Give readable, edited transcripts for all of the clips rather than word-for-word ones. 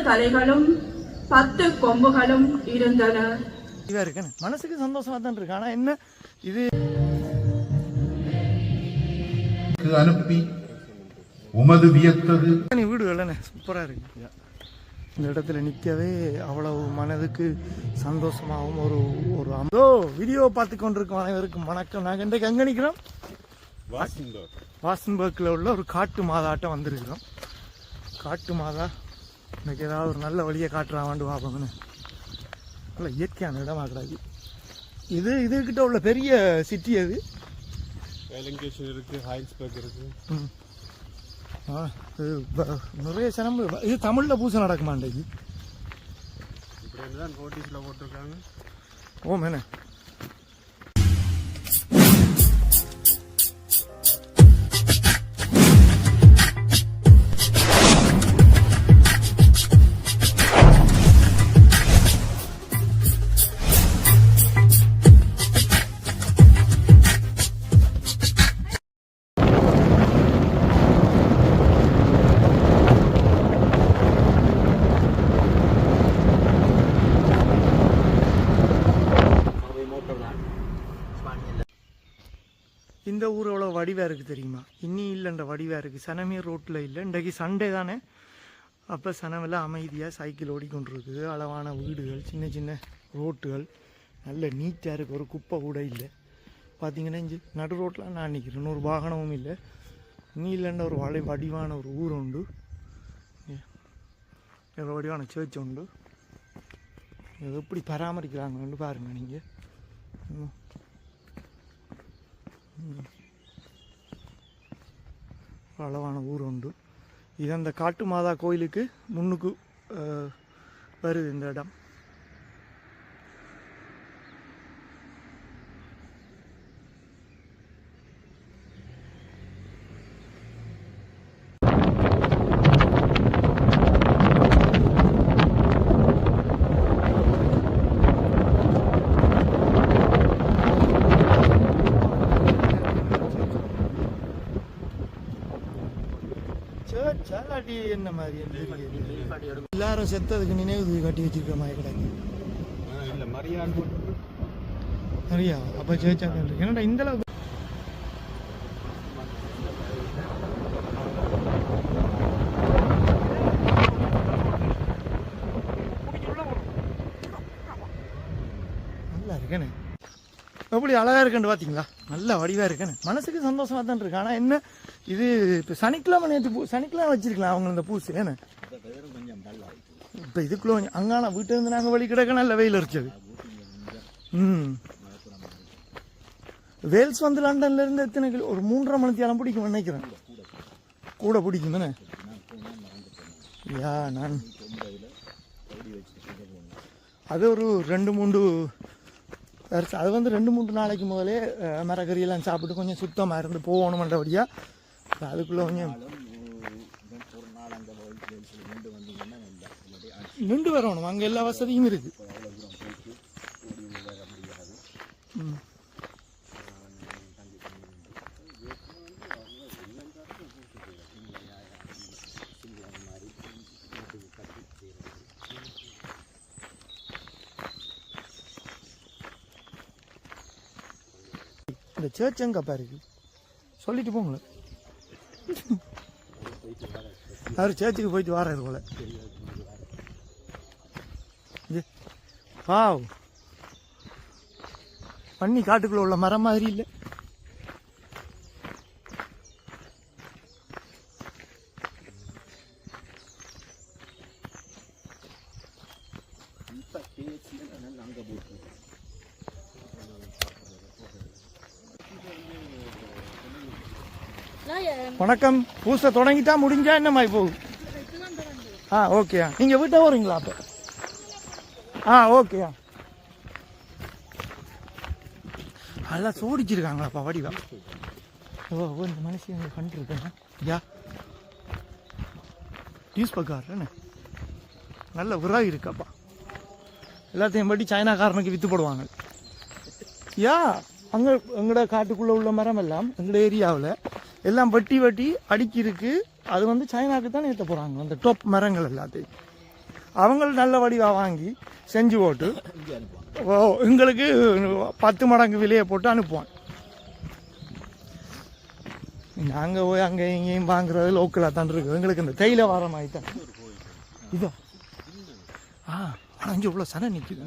தலைகளும் 10 கொம்புகளும் இருந்தன. மனசுக்கு சந்தோஷமா தான் இருக்கு. ஆனா என்ன இது அனுப்பி உமது வியத்தது வீடு இல்லைண்ணே சூப்பரா இருக்கு. இந்த இடத்துல நிற்கவே அவ்வளவு மனதுக்கு சந்தோஷமாகவும் ஒரு ஒரு அந்தோ வீடியோ பார்த்து கொண்டிருக்கும் அனைவருக்கும் வணக்கம். நாங்கள் இன்றைக்கு எங்கே நிற்கிறோம்? வாசன்பர்க்கில் உள்ள ஒரு காட்டு மாதாட்டம் வந்திருக்கிறோம். காட்டு மாதா இன்றைக்கி ஏதாவது ஒரு நல்ல வழியை காட்டுறாவாண்டு பார்ப்போங்கண்ணே. நல்ல இயற்கையான இடமா கிடையாது இது. இதுக்கிட்ட உள்ள பெரிய சிட்டி அது இருக்கு, ஹைன்ஸ்பர்க் இருக்கு. நிறைய சனம். இது தமிழில் பூசை நடக்குமா இன்றைக்கு? இப்படி தான் நோட்டீஸில் போட்டிருக்காங்க. ஓ மேனே இந்த ஊர் எவ்வளோ வடிவாக இருக்குது தெரியுமா? இன்னி இல்லைன்ற வடிவாக இருக்குது. சனமே ரோட்டில் இல்லை. இன்றைக்கு சண்டே தானே, அப்போ சனமெல்லாம் அமைதியாக சைக்கிள் ஓடிக்கொண்டிருக்குது. அளவான வீடுகள், சின்ன சின்ன ரோட்டுகள் நல்ல நீட்டாக இருக்குது. ஒரு குப்பை கூட இல்லை. பார்த்தீங்கன்னா இஞ்சி நடு ரோட்டில் நான் நிற்கிறேன், ஒரு வாகனமும் இல்லை. இன்னி இல்லைன்ற ஒரு வடிவான ஒரு ஊர் உண்டு, எவ்வளோ வடிவான சர்ச் உண்டு. எப்படி பராமரிக்கிறாங்கன்னு பாருங்கள் நீங்கள். அளவான ஊர் உண்டு. இது அந்த காட்டு மாதா கோயிலுக்கு முன்னுக்கு வருது இந்த இடம். என்ன மாதிரி எல்லாரும் செத்ததுக்கு நினைவு கட்டி வச்சிருக்க மாதிரி கிடையாது. மரியா அப்ப சேர்ச்சா என்னடா இந்த அளவுக்கு நல்லா இருக்கேனே. எப்படி அழகா இருக்குன்னு பார்த்தீங்களா? நல்ல வடிவாக இருக்கேன்னு மனசுக்கு சந்தோஷமாக தான் இருக்கு. ஆனால் என்ன இது இப்போ சனிக்கிழமை நேற்று சனிக்கிழமை வச்சிருக்கலாம் அவங்க இந்த பூசு ஏன்னு இப்போ இதுக்குள்ள கொஞ்சம் அங்கான வீட்டில் இருந்து நாங்கள் வழி கிடக்க நல்ல வெயில் அடிச்சது. வேல்ஸ் வந்து லண்டன்ல இருந்து எத்தனை கிலோ? ஒரு 3.5 மணித்தியாலம் பிடிக்கும் நினைக்கிறேன். கூட பிடிக்கும் தானே? யா நான் அது ஒரு 2-3 அது வந்து 2-3 நாளைக்கு முதலே மரக்கறியெல்லாம் சாப்பிட்டு கொஞ்சம் சுத்தமாக இருந்து போகணுமன்றபடியாக அதுக்குள்ளே கொஞ்சம் நின்று வரணும். அங்கே எல்லா வசதியும் இருக்கு. இந்த சர்ச் எங்கப்பா இருக்கு சொல்லிட்டு போங்களேன். அவர் சர்ச்சுக்கு போயிட்டு வர்றாரு போல. வாவ், பண்ணி காட்டுக்குள்ள உள்ள மரம் மாதிரி இல்லை. வணக்கம். பூசை தொடங்கிட்டா முடிஞ்சா என்ன மாதிரி போகுது? ஓகே. நீங்க வீட்டை போறீங்களா அப்ப? ஓகே. அதெல்லாம் சோடிச்சிருக்காங்களாப்பா வடிவா. இந்த மனுஷன் பண்ணிருக்கேன். யா டியூஸ் பக்கார் நல்ல விராக இருக்காப்பா. எல்லாத்தையும் பட்டி சைனாக்காரனுக்கு வித்து போடுவாங்க. யா அங்கே எங்களோட காட்டுக்குள்ளே உள்ள மரம் எல்லாம் எங்களோட ஏரியாவில் எல்லாம் வெட்டி வெட்டி அடுக்கி இருக்கு. அது வந்து சைனாக்கு தான் ஏற்ற போகிறாங்க அந்த டாப் மரங்கள் எல்லாத்தையும். அவங்க நல்ல வடிவாக வாங்கி செஞ்சு போட்டு எங்களுக்கு 10 மடங்கு விலையை போட்டு அனுப்புவான். நாங்கள் போய் அங்கே இங்கேயும் வாங்குறது லோக்கலாக தான் இருக்குது. எங்களுக்கு இந்த தேயிலை வர மாதிரி தான் இதோ. ஆனால் இங்கே இவ்வளோ சனை நிற்குது.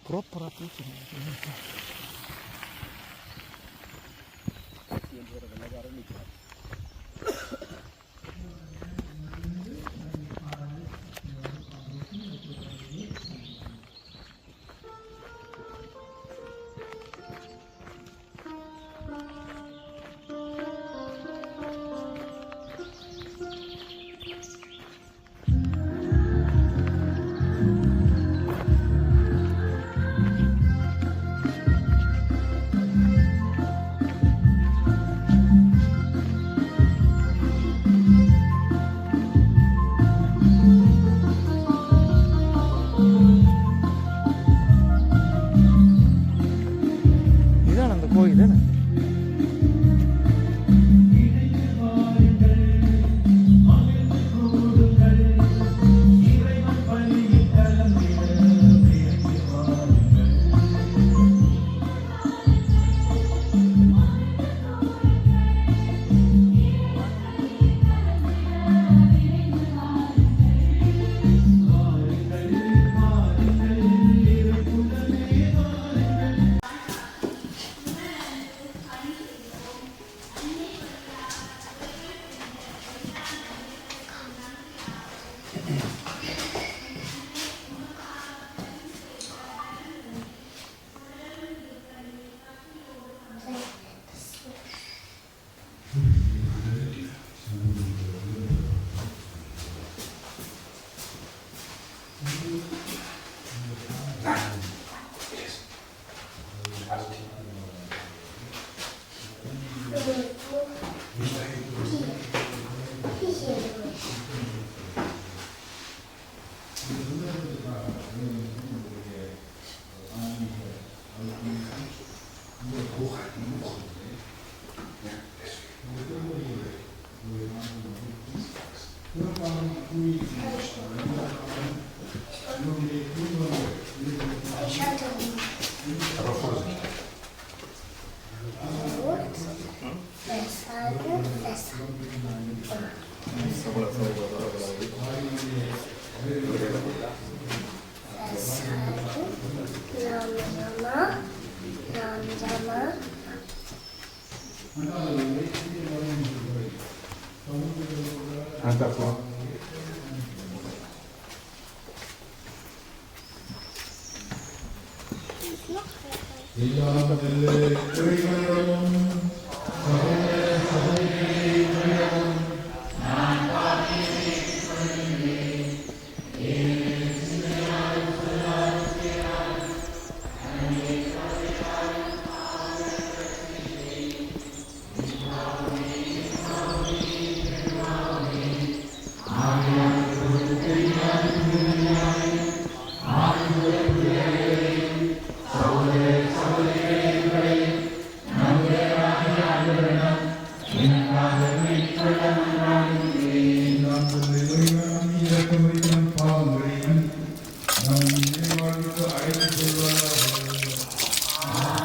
ப்ராப்பராக பூச்சி கோயில்.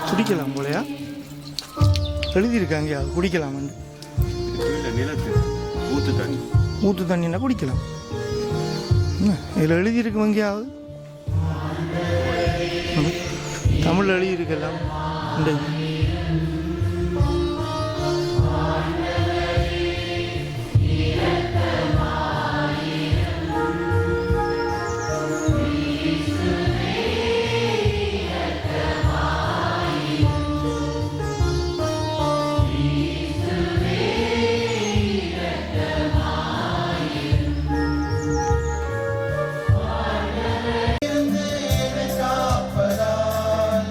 குடிக்கலாம் போலையா எழுதியிருக்காங்க குடிக்கலாம். ஊற்று தண்ணின்னா குடிக்கலாம். இதில் எழுதியிருக்கு எங்கேயாவது தமிழ் எழுதியிருக்கலாம். காப்பதால்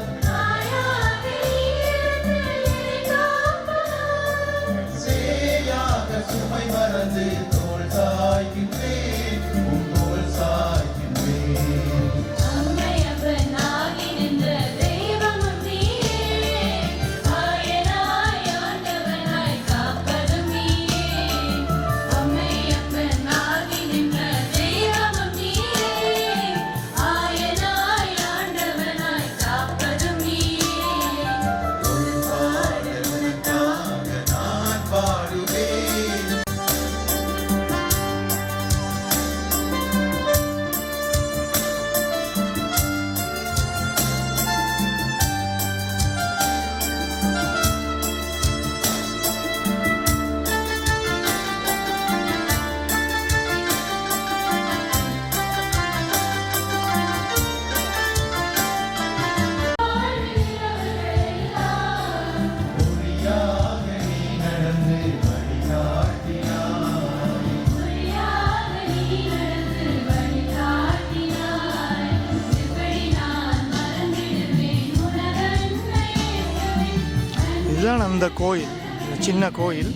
இதுதான் அந்த கோயில், இந்த சின்ன கோயில்.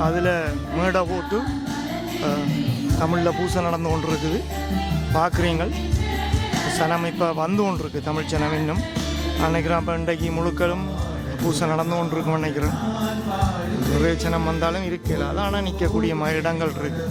அதில் மேடை போட்டு தமிழில் பூசை நடந்து கொண்டு இருக்குது. பார்க்குறீங்கள் சனம் இப்போ வந்து கொண்டு இருக்குது. தமிழ் சனம் இன்னும் நினைக்கிறேன். அப்போ இன்றைக்கு முழுக்களும் பூசை நடந்து கொண்டு இருக்குன்னு நினைக்கிறேன். ஒரே சனம் வந்தாலும் இருக்கல, ஆனால் நிற்கக்கூடிய இடங்கள் இருக்குது.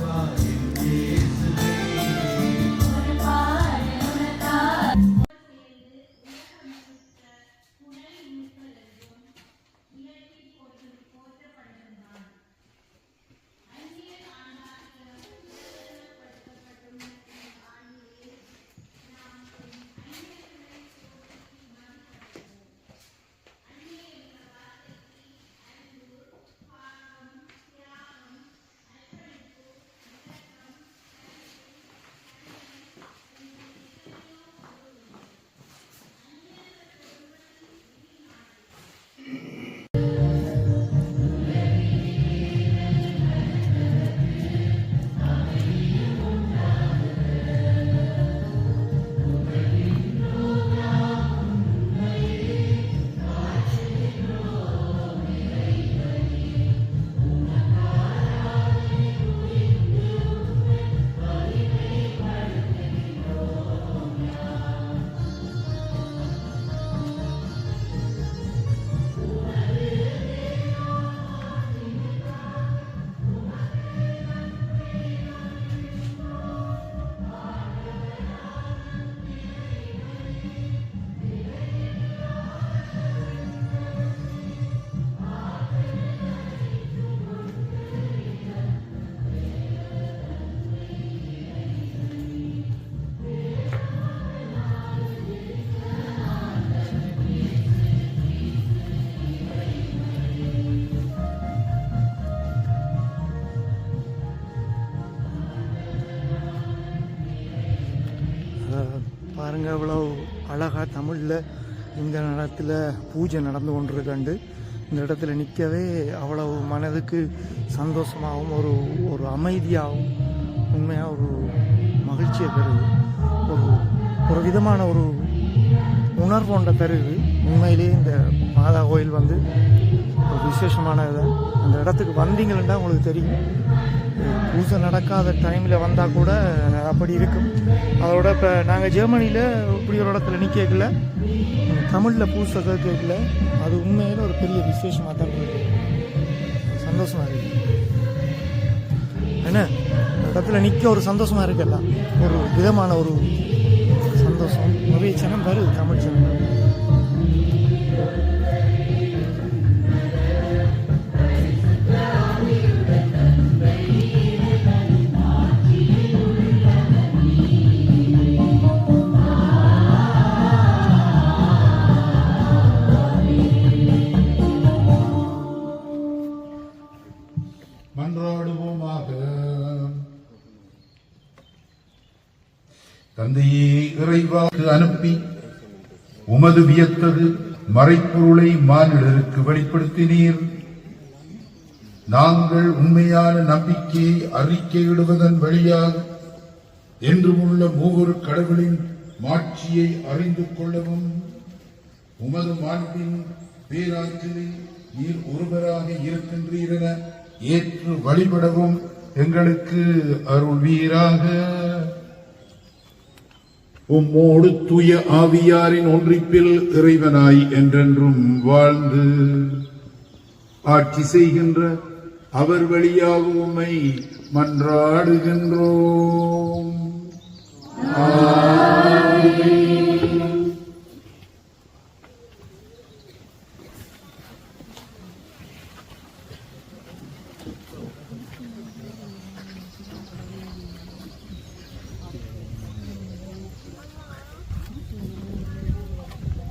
பாருங்க, இவ்வளோ அழகாக தமிழில் இந்த நேரத்தில் பூஜை நடந்து கொண்டிருக்காண்டு. இந்த இடத்துல நிற்கவே அவ்வளவு மனதுக்கு சந்தோஷமாகவும் ஒரு அமைதியாகவும் உண்மையாக ஒரு மகிழ்ச்சியை தருது. ஒரு விதமான ஒரு உணர்வு ஒன்றை தருது. உண்மையிலேயே இந்த மாதா கோயில் வந்து ஒரு விசேஷமானது. அந்த இடத்துக்கு வந்தீங்கன்னா உங்களுக்கு தெரியும். பூஜை நடக்காத டைமில் வந்தால் கூட அப்படி இருக்கும். அதோட இப்போ நாங்கள் ஜெர்மனியில் இப்படி ஒரு இடத்துல நிற்கல, தமிழில் பூஜை கேட்கல. அது உண்மையில் ஒரு பெரிய விசேஷமாக தான் இருக்கு. சந்தோஷமாக இருக்கு. ஏன்னா இடத்துல நிற்க ஒரு சந்தோஷமாக இருக்குல்ல, ஒரு விதமான ஒரு சந்தோஷம். நிறைய சனம் வருது, தமிழ் சனம். மன்றாடுவோமாக. தந்தையே, இறைவாக்கு அனுப்பி உமது வியத்தகு மறைப்பொருளை மானிடருக்கு வெளிப்படுத்தினீர். நாங்கள் உண்மையான நம்பிக்கையை அறிக்கையிடுவதன் வழியாக என்றும் உள்ள மூவொரு கடவுளின் மாட்சியை அறிந்து கொள்ளவும் உமது மாண்பின் பேராற்றலில் நீர் ஒருவராக இருக்கின்றீர் என ஏற்று வழிபடவும் எங்களுக்கு அருள்வீராக. உம்மோடு தூய ஆவியாரின் ஒன்றிப்பில் இறைவனாய் என்றென்றும் வாழ்ந்து ஆட்சி செய்கின்ற அவர் வழியாக உம்மை மன்றாடுகின்றோம்.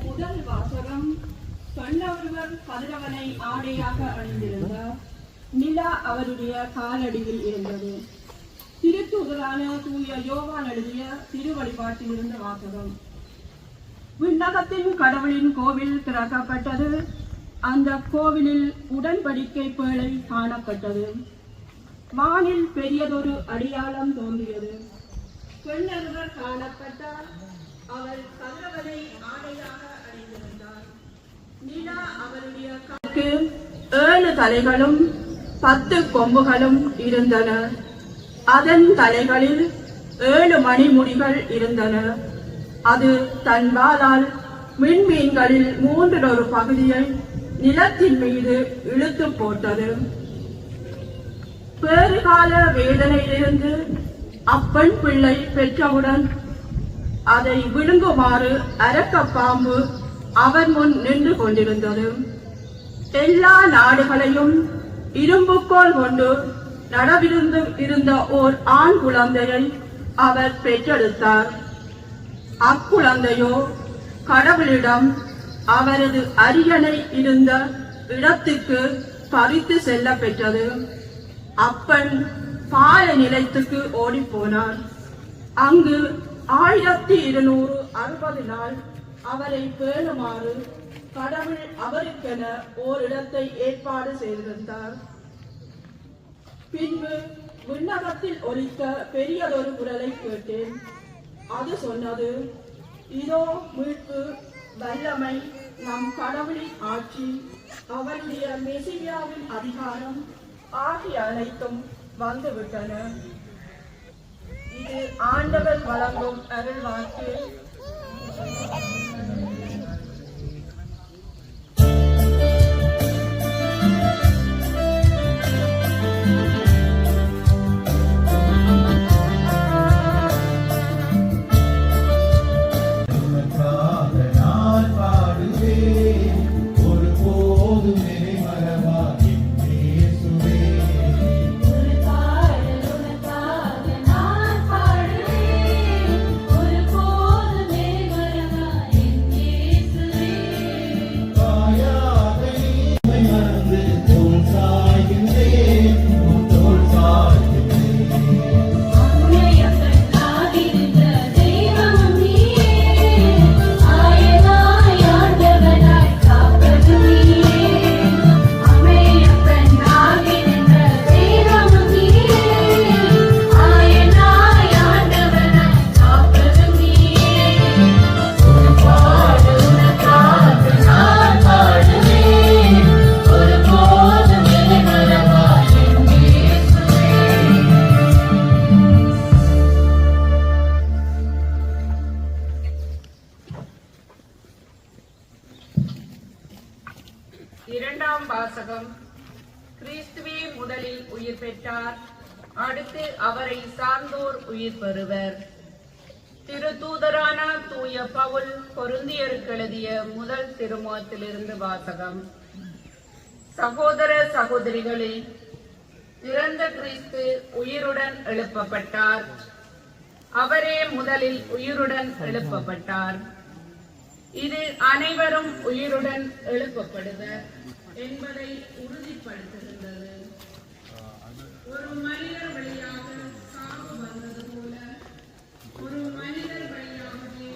முதல் வாசகம். சொன்னொருவர் கதிரவனை ஆடையாக அணிந்திருந்தார். நிலா அவருடைய காலடியில் இருந்தது. திருத்தூதரான தூய யோவான் எழுதிய திருவழிபாட்டில் இருந்த வாசகம். விண்ணகத்தின் கடவுளின் கோவில் திறக்கப்பட்டது. அந்த கோவிலில் உடன்படிக்கை பேழை காணப்பட்டது. வானில் பெரியதொரு அடையாளம் தோன்றியது. பெண்ணொருவர் காணப்பட்டார். அவர் கதிரவனை ஆடையாக அணிந்திருந்தார். நிலா அவருடைய காலுக்கு 7 தலைகளும் 10 கொம்புகளும் இருந்தன. அதன் தலைகளில் 7 மணிமுடிகள் இருந்தன. அது தன் வாளால் விண்மீன்களில் 1/3 பகுதியை நிலத்தின் மீது இழுத்து போட்டது. பேறுகால வேதனையிலிருந்து அப்பெண் பிள்ளை பெற்றவுடன் அதை விழுங்குமாறு அரக்கப்பாம்பு அவர் முன் நின்று கொண்டிருந்தது. எல்லா நாடுகளையும் இரும்புக்கோல் கொண்டு நடவிருந்து இருந்த ஓர் ஆண் குழந்தையை அவர் பெற்றெடுத்தார். அக்குழந்தையோ கடவுளிடம் அவரது அரியணை இருந்த இடத்துக்கு பறித்து செல்ல பெற்றது. அப்பன் பால நிலையத்துக்கு ஓடிப்போனார். அங்கு 1260 நாள் அவரை பேணுமாறு கடவுள் அவருக்கென ஓரிடத்தை ஏற்பாடு செய்திருந்தார். பின்பு விண்ணகத்தில் ஒலித்த பெரியதொரு குரலை கேட்டேன். அது சொன்னது, இதோ மீட்பு, வல்லமை, நம் கடவுளின் ஆட்சி, அவருடைய மெசியாவின் அதிகாரம் ஆகிய அனைத்தும் வந்துவிட்டன. இது ஆண்டவர் வழங்கும் அருள்வாக்கு. இரண்டாம் வாசகம். கிறிஸ்துவே முதலில் உயிர் பெற்றார், அடுத்து அவரை சார்ந்தோர் உயிர் பெறுவர். திருத்தூதரான தூய பவுல் கொரிந்தியருக்கு எழுதிய முதல் திருமுகத்திலிருந்து வாசகம். சகோதர சகோதரிகளே, இறந்த கிறிஸ்து உயிருடன் எழுப்பப்பட்டார். அவரே முதலில் உயிருடன் எழுப்பப்பட்டார். இது அனைவரும் உயிருடன் எழுப்பப்படுவர் என்பதை உறுதிப்படுத்துகின்றது. ஒரு மனிதர் வழியாக சாவு வந்தது போல ஒரு மனிதர் வழியாகவே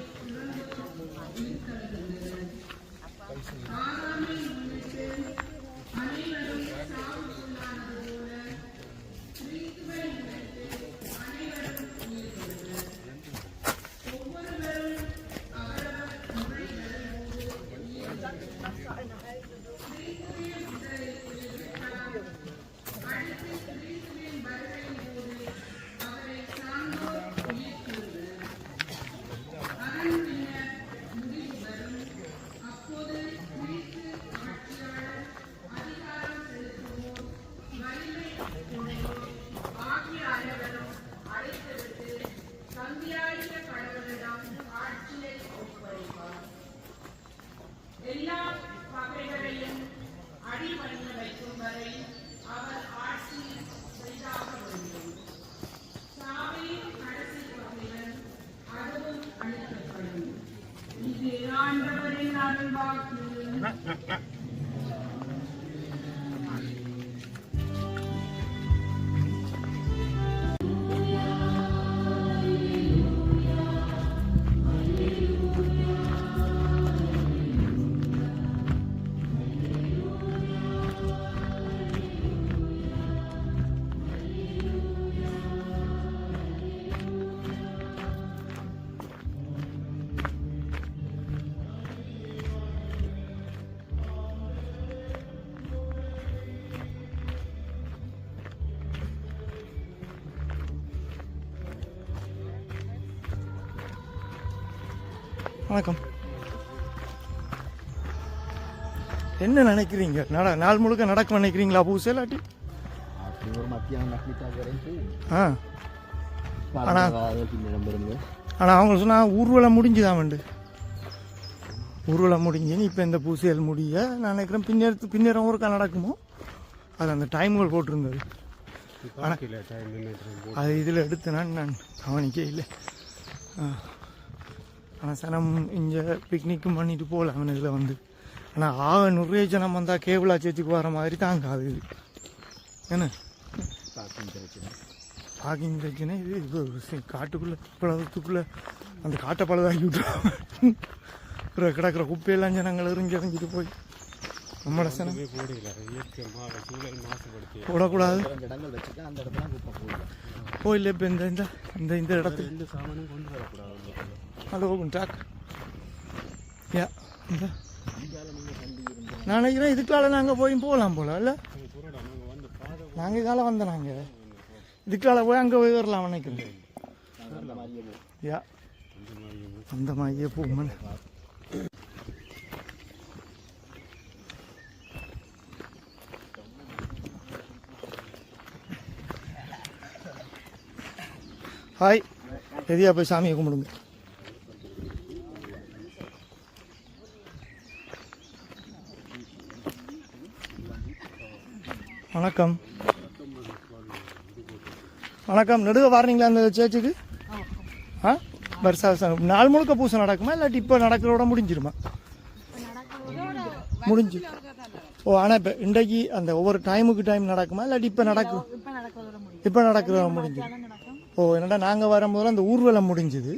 உயிர்த்தெழுகின்றது. ஆதாமை முன்னிட்டு அனைவரும் சாவுக்குள்ளானது போல கிறிஸ்துவை முன்னிட்டு அனைவரும் உயிர்த்தெழுவர். ஒவ்வொருவரும் அவரை சார்ந்தோர் உயிர் பெறுவர். வணக்கம். என்ன நினைக்கிறீங்க? நாள் முழுக்க நடக்க நினைக்கிறீங்களா பூசை இல்லாட்டி? ஆ ஆனால் அவங்க சொன்னால் ஊர்வலம் முடிஞ்சுதான் வேண்டு. ஊர்வலம் முடிஞ்சுன்னு இப்போ இந்த பூசைகள் முடிய நான் நினைக்கிறேன் பின்னேறம் ஒருக்கா நடக்குமோ அது அந்த டைம்கள் போட்டிருந்தது. ஆனால் அது இதில் எடுத்து நான் கவனிக்க இல்லை. ஆனால் சனம் இங்கே பிக்னிக்கும் பண்ணிட்டு போகல அவன் இதில் வந்து. ஆனால் நிறைய ஜனம் வந்தால் கேபிளா சேர்த்துக்கு வர மாதிரி தாங்காது இது. என்ன பார்க்கிங் பிரச்சனை இது காட்டுக்குள்ளே பழத்துக்குள்ளே அந்த காட்டை பழுதாக்கி விட்டுருவாங்க. கிடக்கிற குப்பையெல்லாம் ஜனங்கள் எறிஞ்சிட்டு போய் நம்மளோட சனம் போடக்கூடாது. போயில்லை இப்போ இந்த இந்த இந்த இந்த இடத்துல ஹலோ டாக் யா இந்த நான் நினைக்கிறேன் இதுக்கால நாங்கள் போய் போகலாம் போல இல்லை நாங்கள் காலம் வந்தோம். நாங்கள் இதுக்கால போய் அங்கே போய் வரலாம் நினைக்கிறேன். யா அந்த மாதிரியே போகும்போது ஹாய் எதியா போய் சாமியை கும்பிடுங்க. வணக்கம் வணக்கம். நெடுக வாரீங்களா அந்த சேர்ச்சுக்கு? ஆ வருஷா நாள் முழுக்க பூசை நடக்குமா இல்லாட்டி இப்போ நடக்கிறோட முடிஞ்சிருமா? முடிஞ்சு ஓ. ஆனால் இப்போ இன்றைக்கு அந்த ஒவ்வொரு டைம் நடக்குமா இல்லாட்டி இப்போ நடக்கிறோட முடிஞ்சிடும்? ஓ என்னடா நாங்கள் வரும்போது அந்த ஊர்வலம் முடிஞ்சுது.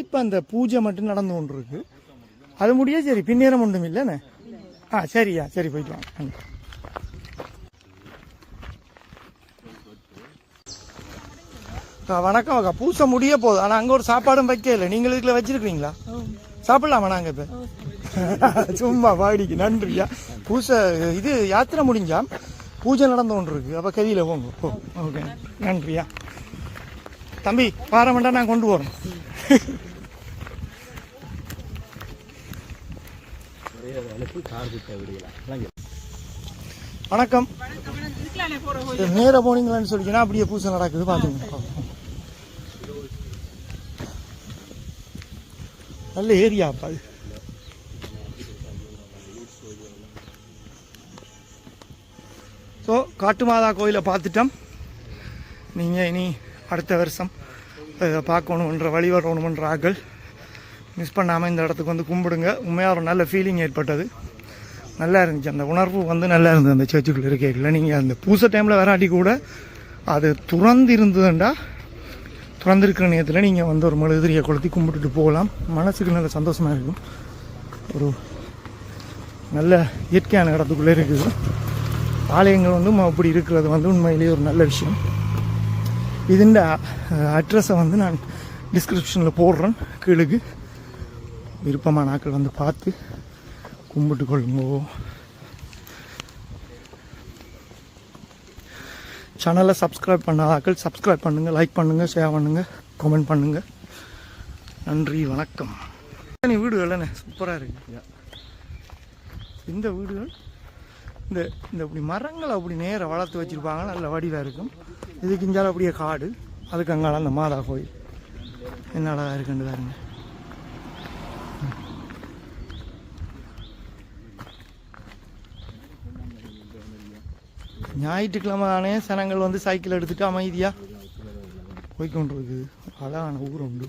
இப்போ அந்த பூஜை மட்டும் நடந்து கொண்டு இருக்கு. அது முடிய சரி பின்னேறம் ஒன்றும் இல்லைண்ணே. ஆ சரியா சரி போயிட்டு வாங்க. வணக்கம் அக்கா. பூசை முடிய போகுது ஆனால் அங்கே ஒரு சாப்பாடும் வைக்க இல்லை. நீங்கள் இதுக்குள்ள வச்சிருக்கீங்களா? சாப்பிடலாமா? நாங்கள் இப்போ சும்மா பாடிக்கு நன்றியா. பூசை இது யாத்திரை முடிஞ்சா பூஜை நடந்து கொண்டு இருக்கு. அப்போ கவியில் போங்க. ஓ ஓகே நன்றியா. தம்பி வாரம் வேண்டாம் நான் கொண்டு போகிறோம். வணக்கம். நேராக போனீங்களான்னு சொல்லிங்கன்னா அப்படியே பூசை நடக்குது பார்த்துங்க. நல்ல ஏரியாப்பா அது. ஸோ காட்டு மாதா கோயிலை பார்த்துட்டோம். நீங்கள் இனி அடுத்த வருஷம் இதை பார்க்கணுன்ற வழிபடணுன்ற ஆக்கள் மிஸ் பண்ணாமல் இந்த இடத்துக்கு வந்து கும்பிடுங்க. உண்மையாக ஒரு நல்ல ஃபீலிங் ஏற்பட்டது. நல்லா இருந்துச்சு. அந்த உணர்வு வந்து நல்லா இருந்தது அந்த சர்ச்சுக்குள்ளே இருக்கையில். நீங்கள் அந்த பூசை டைமில் வராட்டி கூட அது துறந்திருந்ததுண்டா துறந்திருக்கிற நேரத்தில் நீங்கள் வந்து ஒரு மெழுதிரியை கொளுத்தி கும்பிட்டுட்டு போகலாம். மனசுக்கு நல்ல சந்தோஷமாக இருக்கும். ஒரு நல்ல இயற்கையான இடத்துக்குள்ளே இருக்குது. ஆலயங்கள் வந்து அப்படி இருக்கிறது வந்து உண்மையிலேயே ஒரு நல்ல விஷயம். இதுண்ட அட்ரஸை வந்து நான் டிஸ்கிரிப்ஷனில் போடுறேன். கீழுக்கு விருப்பமான ஆட்கள் வந்து பார்த்து கும்பிட்டு கொள்ளுங்கோ. சேனலை சப்ஸ்கிரைப் பண்ணாத ஆட்கள் சப்ஸ்கிரைப் பண்ணுங்கள், லைக் பண்ணுங்கள், ஷேர் பண்ணுங்கள், கமெண்ட் பண்ணுங்கள். நன்றி வணக்கம். வீடுகள் என்ன சூப்பராக இருக்குது. இந்த வீடுகள் இந்த இந்த இப்படி மரங்களை அப்படி நேராக வளர்த்து வச்சுருப்பாங்க. நல்ல வடிவாக இருக்கும். இதுக்கு இஞ்சாலும் அப்படியே காடு. அதுக்கு அங்கால அந்த மாதா கோயில் என்ன அழகாக இருக்குன்னு பாருங்க. ஞாயிற்றுக்கிழமை தானே சனங்கள் வந்து சைக்கிள் எடுத்துகிட்டு அமைதியாக போய்கொண்டு இருக்குது. அழகான ஊர் உண்டு.